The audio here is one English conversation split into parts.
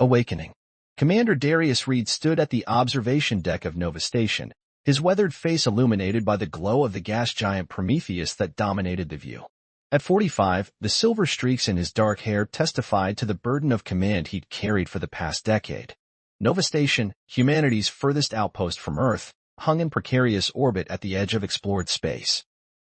Awakening. Commander Darius Reed stood at the observation deck of Nova Station, his weathered face illuminated by the glow of the gas giant Prometheus that dominated the view. At 45, the silver streaks in his dark hair testified to the burden of command he'd carried for the past decade. Nova Station, humanity's furthest outpost from Earth, hung in precarious orbit at the edge of explored space.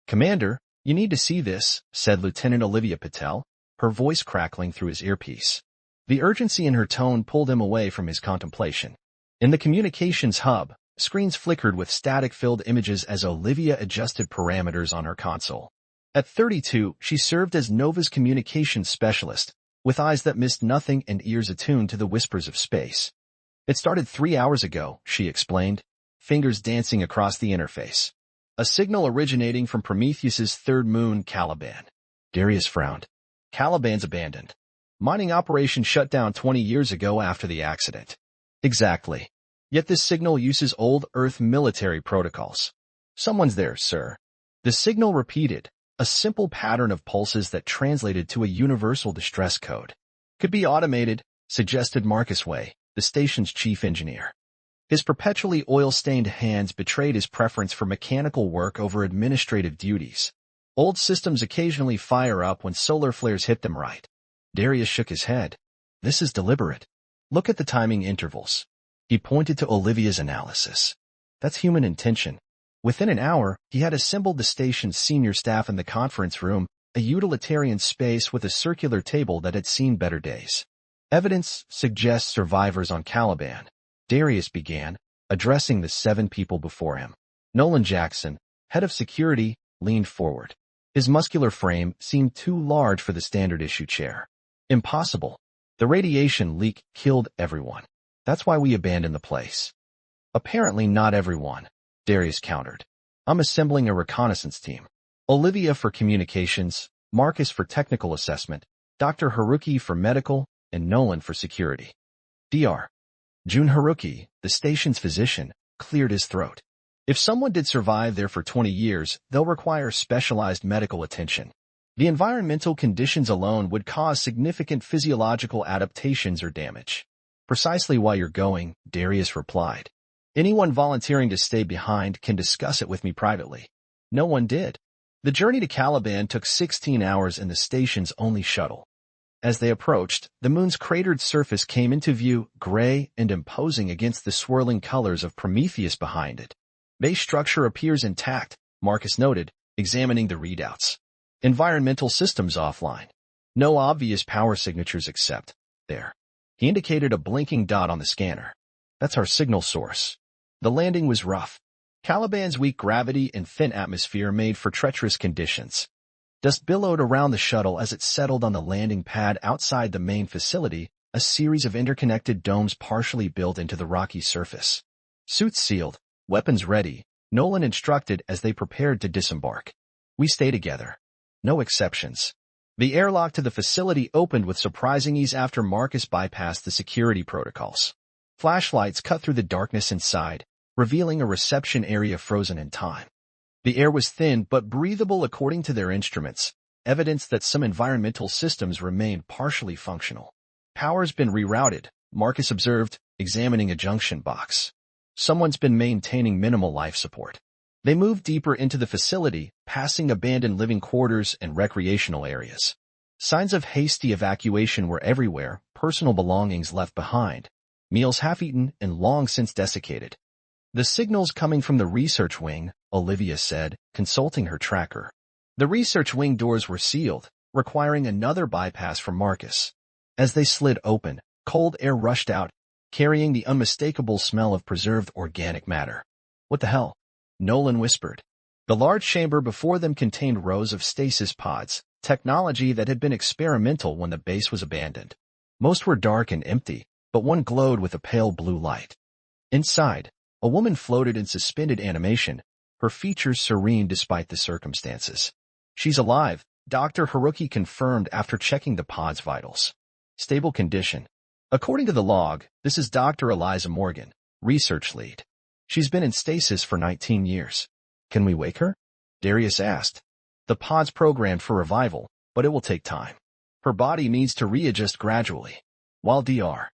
"Commander, you need to see this," said Lieutenant Olivia Patel, her voice crackling through his earpiece. The urgency in her tone pulled him away from his contemplation. In the communications hub, screens flickered with static-filled images as Olivia adjusted parameters on her console. At 32, she served as Nova's communications specialist, with eyes that missed nothing and ears attuned to the whispers of space. "It started 3 hours ago," she explained, fingers dancing across the interface. "A signal originating from Prometheus's third moon, Caliban." Darius frowned. "Caliban's abandoned. Mining operation shut down 20 years ago after the accident." "Exactly. Yet this signal uses old Earth military protocols." "Someone's there, sir." The signal repeated, a simple pattern of pulses that translated to a universal distress code. "Could be automated," suggested Marcus Way, the station's chief engineer. His perpetually oil-stained hands betrayed his preference for mechanical work over administrative duties. "Old systems occasionally fire up when solar flares hit them right." Darius shook his head. "This is deliberate. Look at the timing intervals." He pointed to Olivia's analysis. "That's human intention." Within an hour, he had assembled the station's senior staff in the conference room, a utilitarian space with a circular table that had seen better days. "Evidence suggests survivors on Caliban," Darius began, addressing the 7 people before him. Nolan Jackson, head of security, leaned forward. His muscular frame seemed too large for the standard-issue chair. "Impossible. The radiation leak killed everyone. That's why we abandoned the place." "Apparently not everyone," Darius countered. "I'm assembling a reconnaissance team. Olivia for communications, Marcus for technical assessment, Dr. Haruki for medical, and Nolan for security." Dr. Jun Haruki, the station's physician, cleared his throat. "If someone did survive there for 20 years, they'll require specialized medical attention. The environmental conditions alone would cause significant physiological adaptations or damage." "Precisely why you're going," Darius replied. "Anyone volunteering to stay behind can discuss it with me privately." No one did. The journey to Caliban took 16 hours in the station's only shuttle. As they approached, the moon's cratered surface came into view, gray and imposing against the swirling colors of Prometheus behind it. "Base structure appears intact," Marcus noted, examining the readouts. "Environmental systems offline. No obvious power signatures except there." He indicated a blinking dot on the scanner. "That's our signal source." The landing was rough. Caliban's weak gravity and thin atmosphere made for treacherous conditions. Dust billowed around the shuttle as it settled on the landing pad outside the main facility, a series of interconnected domes partially built into the rocky surface. Suits sealed, weapons ready, Nolan instructed as they prepared to disembark. "We stay together. No exceptions." The airlock to the facility opened with surprising ease after Marcus bypassed the security protocols. Flashlights cut through the darkness inside, revealing a reception area frozen in time. The air was thin but breathable according to their instruments, evidence that some environmental systems remained partially functional. "Power's been rerouted," Marcus observed, examining a junction box. "Someone's been maintaining minimal life support." They moved deeper into the facility, passing abandoned living quarters and recreational areas. Signs of hasty evacuation were everywhere, personal belongings left behind, meals half-eaten and long since desiccated. "The signal's coming from the research wing," Olivia said, consulting her tracker. The research wing doors were sealed, requiring another bypass from Marcus. As they slid open, cold air rushed out, carrying the unmistakable smell of preserved organic matter. "What the hell?" Nolan whispered. The large chamber before them contained rows of stasis pods, technology that had been experimental when the base was abandoned. Most were dark and empty, but one glowed with a pale blue light. Inside, a woman floated in suspended animation, her features serene despite the circumstances. "She's alive," Dr. Haruki confirmed after checking the pod's vitals. "Stable condition." According to the log, this is Dr. Eliza Morgan, research lead. "She's been in stasis for 19 years. Can we wake her?" Darius asked. "The pod's programmed for revival, but it will take time. Her body needs to readjust gradually." While Dr.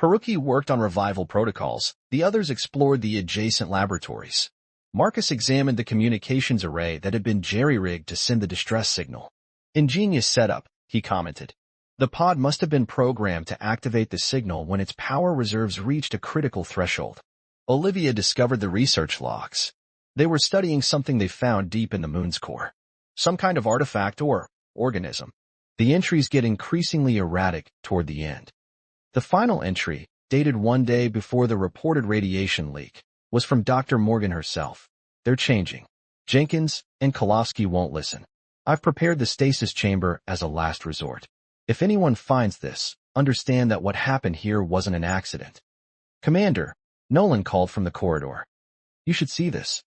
Haruki worked on revival protocols. The others explored the adjacent laboratories. Marcus examined the communications array that had been jerry-rigged to send the distress signal. Ingenious setup, he commented. The pod must have been programmed to activate the signal when its power reserves reached a critical threshold. Olivia discovered the research logs. They were studying something they found deep in the moon's core. Some kind of artifact or organism. The entries get increasingly erratic toward the end. The final entry, dated one day before the reported radiation leak, was from Dr. Morgan herself. They're changing. Jenkins and Kolofsky won't listen. I've prepared the stasis chamber as a last resort. If anyone finds this, understand that what happened here wasn't an accident. Commander, Nolan called from the corridor. You should see this.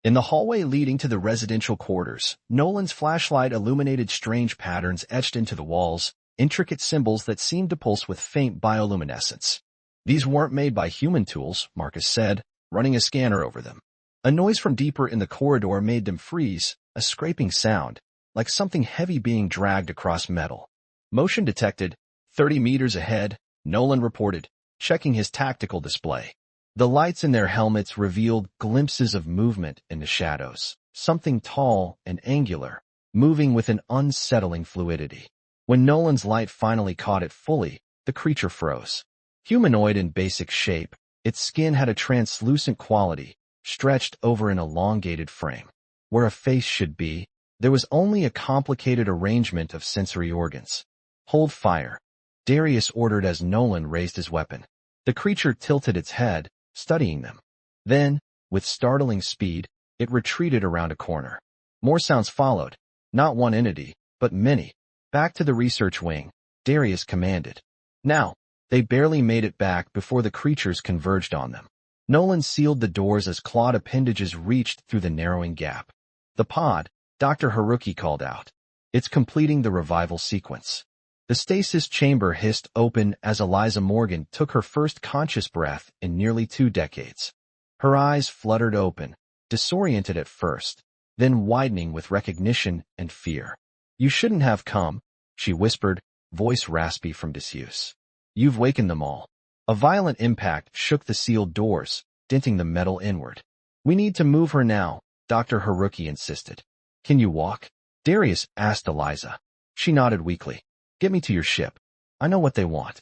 In the hallway leading to the residential quarters, Nolan's flashlight illuminated strange patterns etched into the walls, intricate symbols that seemed to pulse with faint bioluminescence. These weren't made by human tools, Marcus said, running a scanner over them. A noise from deeper in the corridor made them freeze, a scraping sound, like something heavy being dragged across metal. Motion detected, 30 meters ahead, Nolan reported, checking his tactical display. The lights in their helmets revealed glimpses of movement in the shadows, something tall and angular, moving with an unsettling fluidity. When Nolan's light finally caught it fully, the creature froze. Humanoid in basic shape, its skin had a translucent quality, stretched over an elongated frame. Where a face should be, there was only a complicated arrangement of sensory organs. Hold fire, Darius ordered as Nolan raised his weapon. The creature tilted its head, studying them. Then, with startling speed, it retreated around a corner. More sounds followed, not one entity, but many. Back to the research wing, Darius commanded. Now, they barely made it back before the creatures converged on them. Nolan sealed the doors as clawed appendages reached through the narrowing gap. The pod, Dr. Haruki called out. It's completing the revival sequence. The stasis chamber hissed open as Eliza Morgan took her first conscious breath in nearly 2 decades. Her eyes fluttered open, disoriented at first, then widening with recognition and fear. You shouldn't have come, she whispered, voice raspy from disuse. You've wakened them all. A violent impact shook the sealed doors, denting the metal inward. We need to move her now, Dr. Haruki insisted. Can you walk? Darius asked Eliza. She nodded weakly. Get me to your ship. I know what they want.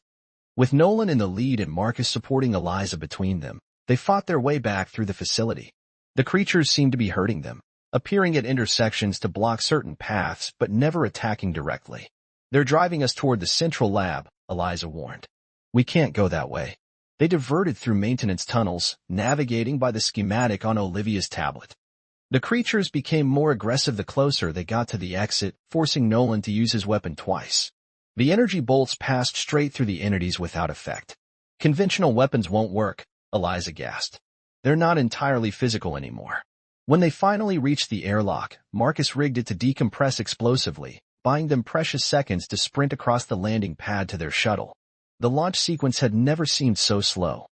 With Nolan in the lead and Marcus supporting Eliza between them, they fought their way back through the facility. The creatures seemed to be hurting them, appearing at intersections to block certain paths but never attacking directly. They're driving us toward the central lab, Eliza warned. We can't go that way. They diverted through maintenance tunnels, navigating by the schematic on Olivia's tablet. The creatures became more aggressive the closer they got to the exit, forcing Nolan to use his weapon twice. The energy bolts passed straight through the entities without effect. Conventional weapons won't work, Eliza gasped. They're not entirely physical anymore. When they finally reached the airlock, Marcus rigged it to decompress explosively, buying them precious seconds to sprint across the landing pad to their shuttle. The launch sequence had never seemed so slow.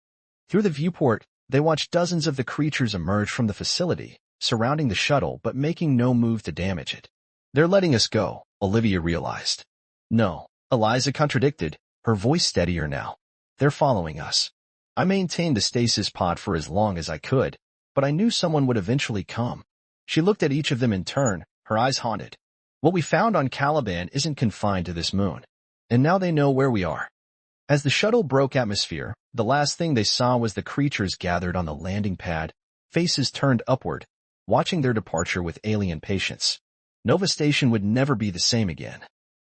Through the viewport, they watched dozens of the creatures emerge from the facility, surrounding the shuttle but making no move to damage it. They're letting us go, Olivia realized. No, Eliza contradicted, her voice steadier now. They're following us. I maintained the stasis pod for as long as I could, but I knew someone would eventually come. She looked at each of them in turn, her eyes haunted. What we found on Caliban isn't confined to this moon. And now they know where we are. As the shuttle broke atmosphere, the last thing they saw was the creatures gathered on the landing pad, faces turned upward, watching their departure with alien patience. Nova Station would never be the same again.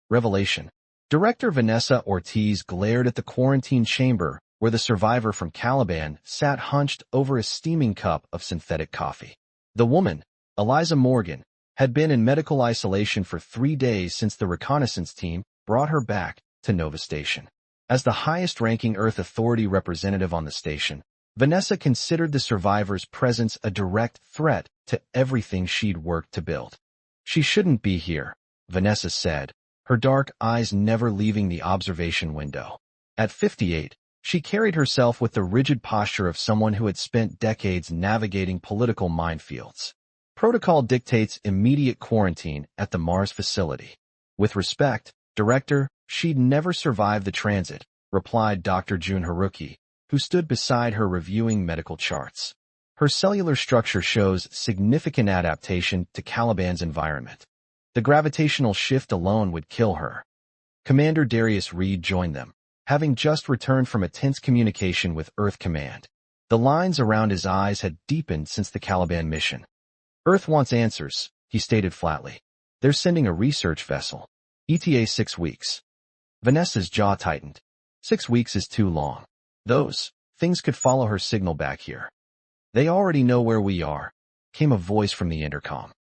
Revelation. Director Vanessa Ortiz glared at the quarantine chamber where the survivor from Caliban sat hunched over a steaming cup of synthetic coffee. The woman, Eliza Morgan, had been in medical isolation for 3 days since the reconnaissance team brought her back to Nova Station. As the highest-ranking Earth Authority representative on the station, Vanessa considered the survivor's presence a direct threat to everything she'd worked to build. She shouldn't be here, Vanessa said, her dark eyes never leaving the observation window. At 58, she carried herself with the rigid posture of someone who had spent decades navigating political minefields. Protocol dictates immediate quarantine at the Mars facility. With respect, Director, she'd never survive the transit, replied Dr. Jun Haruki, who stood beside her reviewing medical charts. Her cellular structure shows significant adaptation to Caliban's environment. The gravitational shift alone would kill her. Commander Darius Reed joined them, having just returned from a tense communication with Earth Command. The lines around his eyes had deepened since the Caliban mission. Earth wants answers, he stated flatly. They're sending a research vessel. ETA 6 weeks. Vanessa's jaw tightened. 6 weeks is too long. Those things could follow her signal back here. They already know where we are, came a voice from the intercom.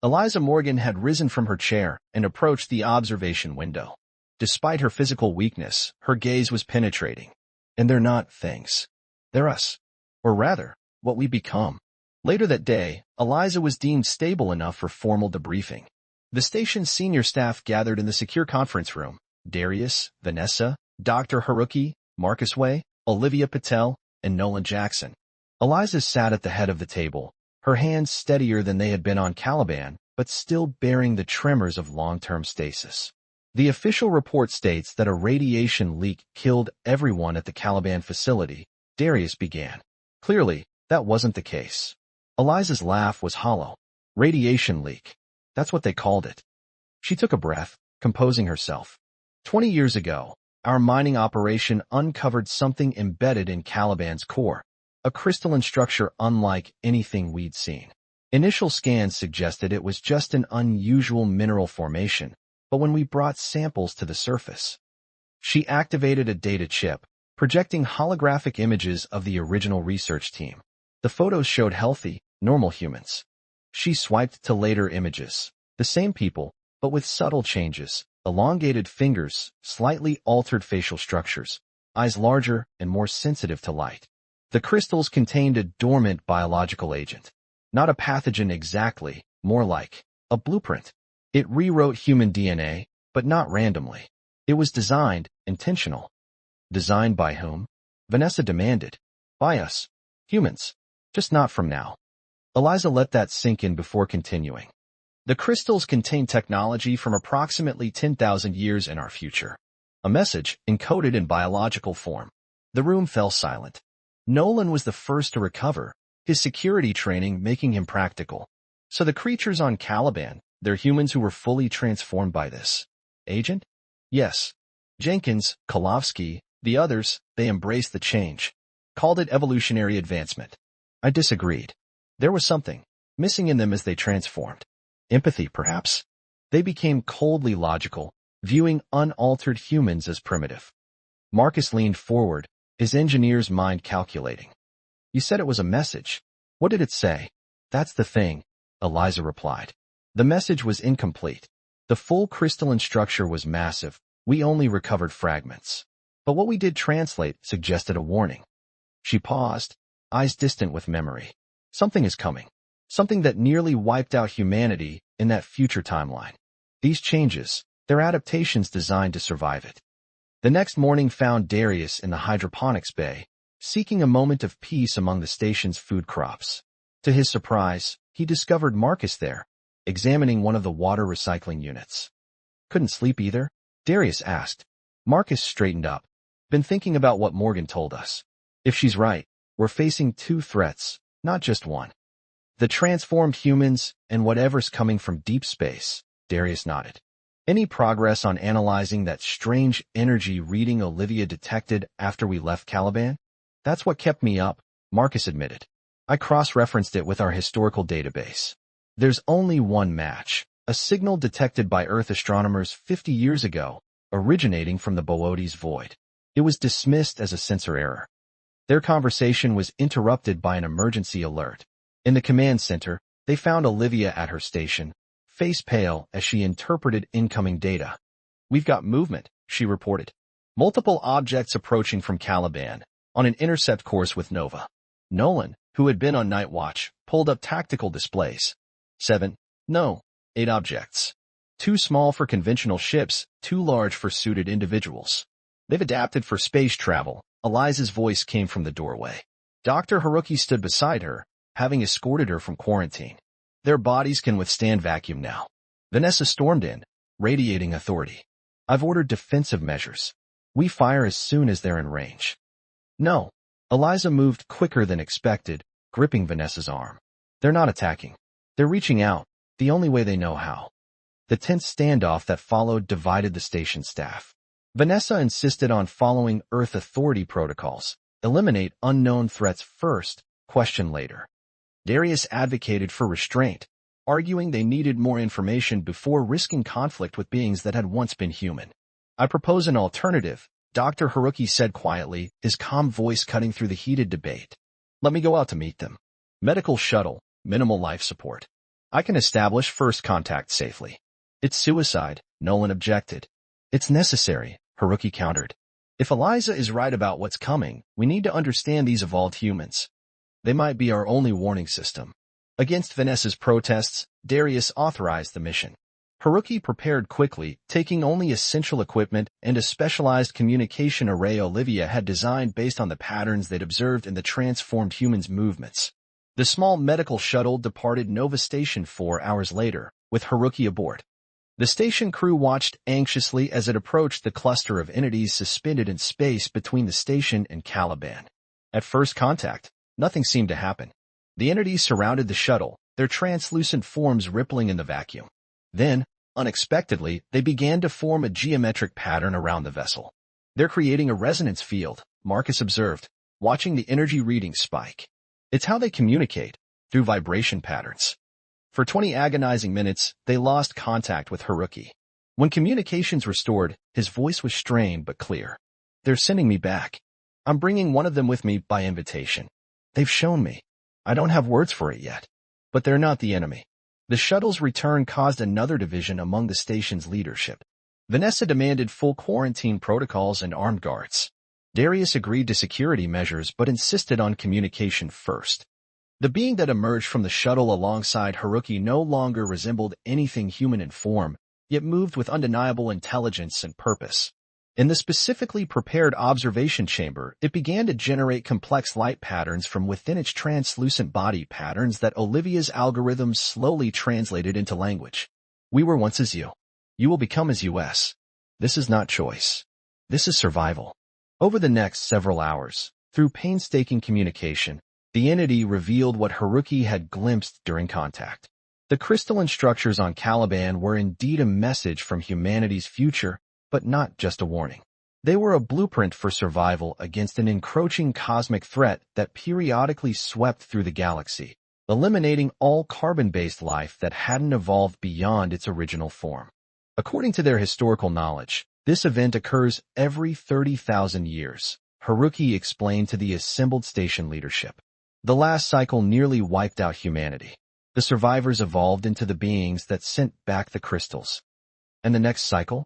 Eliza Morgan had risen from her chair and approached the observation window. Despite her physical weakness, her gaze was penetrating. And they're not things. They're us. Or rather, what we become. Later that day, Eliza was deemed stable enough for formal debriefing. The station's senior staff gathered in the secure conference room. Darius, Vanessa, Dr. Haruki, Marcus Way, Olivia Patel, and Nolan Jackson. Eliza sat at the head of the table, her hands steadier than they had been on Caliban, but still bearing the tremors of long-term stasis. The official report states that a radiation leak killed everyone at the Caliban facility, Darius began. Clearly, that wasn't the case. Eliza's laugh was hollow. Radiation leak. That's what they called it. She took a breath, composing herself. 20 years ago, our mining operation uncovered something embedded in Caliban's core, a crystalline structure unlike anything we'd seen. Initial scans suggested it was just an unusual mineral formation, but when we brought samples to the surface, she activated a data chip, projecting holographic images of the original research team. The photos showed healthy, normal humans. She swiped to later images. The same people, but with subtle changes, elongated fingers, slightly altered facial structures, eyes larger and more sensitive to light. The crystals contained a dormant biological agent. Not a pathogen exactly, more like a blueprint. It rewrote human DNA, but not randomly. It was designed, intentional. Designed by whom? Vanessa demanded. By us. Humans. Just not from now. Eliza let that sink in before continuing. The crystals contain technology from approximately 10,000 years in our future. A message encoded in biological form. The room fell silent. Nolan was the first to recover, his security training making him practical. So the creatures on Caliban, they're humans who were fully transformed by this agent? Yes. Jenkins, Kolovsky, the others, they embraced the change. Called it evolutionary advancement. I disagreed. There was something missing in them as they transformed. Empathy, perhaps. They became coldly logical, viewing unaltered humans as primitive. Marcus leaned forward, his engineer's mind calculating. You said it was a message. What did it say? That's the thing, Eliza replied. The message was incomplete. The full crystalline structure was massive. We only recovered fragments. But what we did translate suggested a warning. She paused, eyes distant with memory. Something is coming. Something that nearly wiped out humanity in that future timeline. These changes, they're adaptations designed to survive it. The next morning found Darius in the hydroponics bay, seeking a moment of peace among the station's food crops. To his surprise, he discovered Marcus there, examining one of the water recycling units. Couldn't sleep either? Darius asked. Marcus straightened up. Been thinking about what Morgan told us. If she's right, we're facing two threats, not just one. The transformed humans and whatever's coming from deep space, Darius nodded. Any progress on analyzing that strange energy reading Olivia detected after we left Caliban? That's what kept me up, Marcus admitted. I cross-referenced it with our historical database. There's only one match, a signal detected by Earth astronomers 50 years ago, originating from the Boötes void. It was dismissed as a sensor error. Their conversation was interrupted by an emergency alert. In the command center, they found Olivia at her station, face pale as she interpreted incoming data. We've got movement, she reported. Multiple objects approaching from Caliban, on an intercept course with Nova. Nolan, who had been on night watch, pulled up tactical displays. 8 objects. Too small for conventional ships, too large for suited individuals. They've adapted for space travel. Eliza's voice came from the doorway. Dr. Haruki stood beside her, having escorted her from quarantine. Their bodies can withstand vacuum now. Vanessa stormed in, radiating authority. I've ordered defensive measures. We fire as soon as they're in range. No. Eliza moved quicker than expected, gripping Vanessa's arm. They're not attacking. They're reaching out, the only way they know how. The tense standoff that followed divided the station staff. Vanessa insisted on following Earth Authority protocols. Eliminate unknown threats first, question later. Darius advocated for restraint, arguing they needed more information before risking conflict with beings that had once been human. I propose an alternative, Dr. Haruki said quietly, his calm voice cutting through the heated debate. Let me go out to meet them. Medical shuttle, minimal life support. I can establish first contact safely. It's suicide, Nolan objected. It's necessary, Haruki countered. If Eliza is right about what's coming, we need to understand these evolved humans. They might be our only warning system. Against Vanessa's protests, Darius authorized the mission. Haruki prepared quickly, taking only essential equipment and a specialized communication array Olivia had designed based on the patterns they'd observed in the transformed humans' movements. The small medical shuttle departed Nova Station 4 hours later, with Haruki aboard. The station crew watched anxiously as it approached the cluster of entities suspended in space between the station and Caliban. At first contact, nothing seemed to happen. The entities surrounded the shuttle, their translucent forms rippling in the vacuum. Then, unexpectedly, they began to form a geometric pattern around the vessel. They're creating a resonance field, Marcus observed, watching the energy reading spike. It's how they communicate, through vibration patterns. For 20 agonizing minutes, they lost contact with Haruki. When communications restored, his voice was strained but clear. They're sending me back. I'm bringing one of them with me by invitation. They've shown me. I don't have words for it yet. But they're not the enemy. The shuttle's return caused another division among the station's leadership. Vanessa demanded full quarantine protocols and armed guards. Darius agreed to security measures but insisted on communication first. The being that emerged from the shuttle alongside Haruki no longer resembled anything human in form, yet moved with undeniable intelligence and purpose. In the specifically prepared observation chamber, it began to generate complex light patterns from within its translucent body, patterns that Olivia's algorithms slowly translated into language. We were once as you. You will become as us. This is not choice. This is survival. Over the next several hours, through painstaking communication, the entity revealed what Haruki had glimpsed during contact. The crystalline structures on Caliban were indeed a message from humanity's future, but not just a warning. They were a blueprint for survival against an encroaching cosmic threat that periodically swept through the galaxy, eliminating all carbon-based life that hadn't evolved beyond its original form. According to their historical knowledge, this event occurs every 30,000 years, Haruki explained to the assembled station leadership. The last cycle nearly wiped out humanity. The survivors evolved into the beings that sent back the crystals. And the next cycle?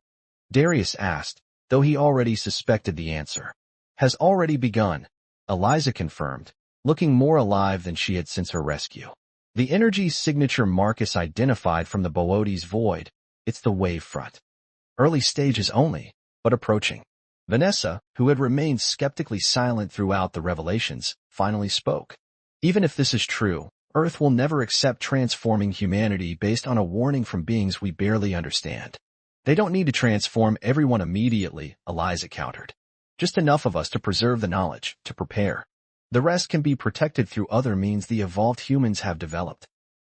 Darius asked, though he already suspected the answer. Has already begun, Eliza confirmed, looking more alive than she had since her rescue. The energy signature Marcus identified from the Boötes void, it's the wave front. Early stages only, but approaching. Vanessa, who had remained skeptically silent throughout the revelations, finally spoke. Even if this is true, Earth will never accept transforming humanity based on a warning from beings we barely understand. They don't need to transform everyone immediately, Eliza countered. Just enough of us to preserve the knowledge, to prepare. The rest can be protected through other means the evolved humans have developed.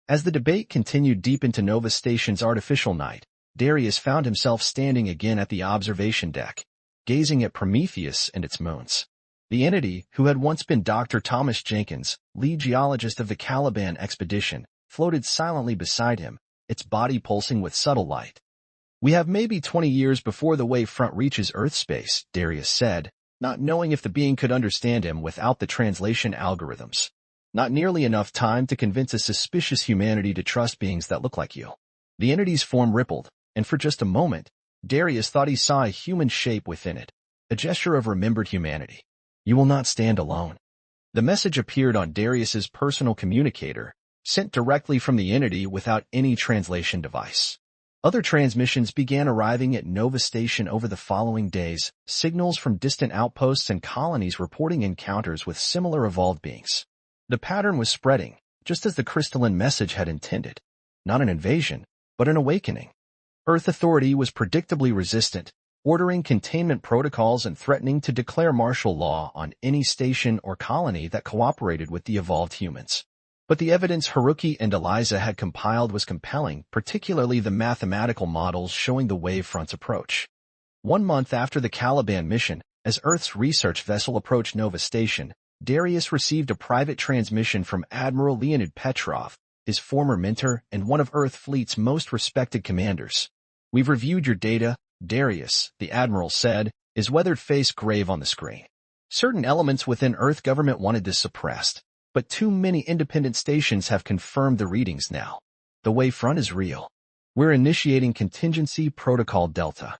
As the debate continued deep into Nova Station's artificial night, Darius found himself standing again at the observation deck, gazing at Prometheus and its moons. The entity, who had once been Dr. Thomas Jenkins, lead geologist of the Caliban expedition, floated silently beside him, its body pulsing with subtle light. We have maybe 20 years before the wave front reaches Earth space, Darius said, not knowing if the being could understand him without the translation algorithms. Not nearly enough time to convince a suspicious humanity to trust beings that look like you. The entity's form rippled, and for just a moment, Darius thought he saw a human shape within it, a gesture of remembered humanity. You will not stand alone. The message appeared on Darius's personal communicator, sent directly from the entity without any translation device. Other transmissions began arriving at Nova Station over the following days, signals from distant outposts and colonies reporting encounters with similar evolved beings. The pattern was spreading, just as the crystalline message had intended. Not an invasion, but an awakening. Earth Authority was predictably resistant, ordering containment protocols and threatening to declare martial law on any station or colony that cooperated with the evolved humans. But the evidence Haruki and Eliza had compiled was compelling, particularly the mathematical models showing the wavefront's approach. 1 month after the Caliban mission, as Earth's research vessel approached Nova Station, Darius received a private transmission from Admiral Leonid Petrov, his former mentor and one of Earth Fleet's most respected commanders. "We've reviewed your data, Darius," the Admiral said, his weathered face grave on the screen. "Certain elements within Earth government wanted this suppressed, but too many independent stations have confirmed the readings now. The wavefront is real. We're initiating Contingency Protocol Delta."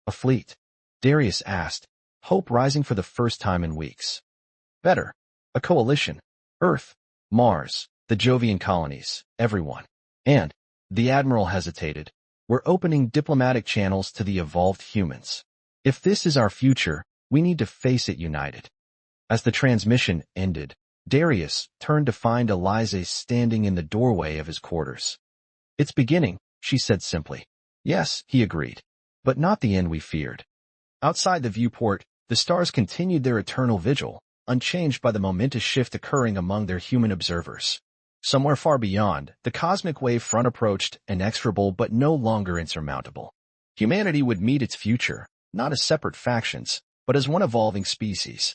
"A fleet?" Darius asked, hope rising for the first time in weeks. "Better. A coalition. Earth, Mars, the Jovian colonies, everyone. And," the Admiral hesitated, "we're opening diplomatic channels to the evolved humans. If this is our future, we need to face it united." As the transmission ended, Darius turned to find Eliza standing in the doorway of his quarters. "It's beginning," she said simply. "Yes," he agreed, "but not the end we feared." Outside the viewport, the stars continued their eternal vigil, unchanged by the momentous shift occurring among their human observers. Somewhere far beyond, the cosmic wave front approached, inexorable but no longer insurmountable. Humanity would meet its future, not as separate factions, but as one evolving species.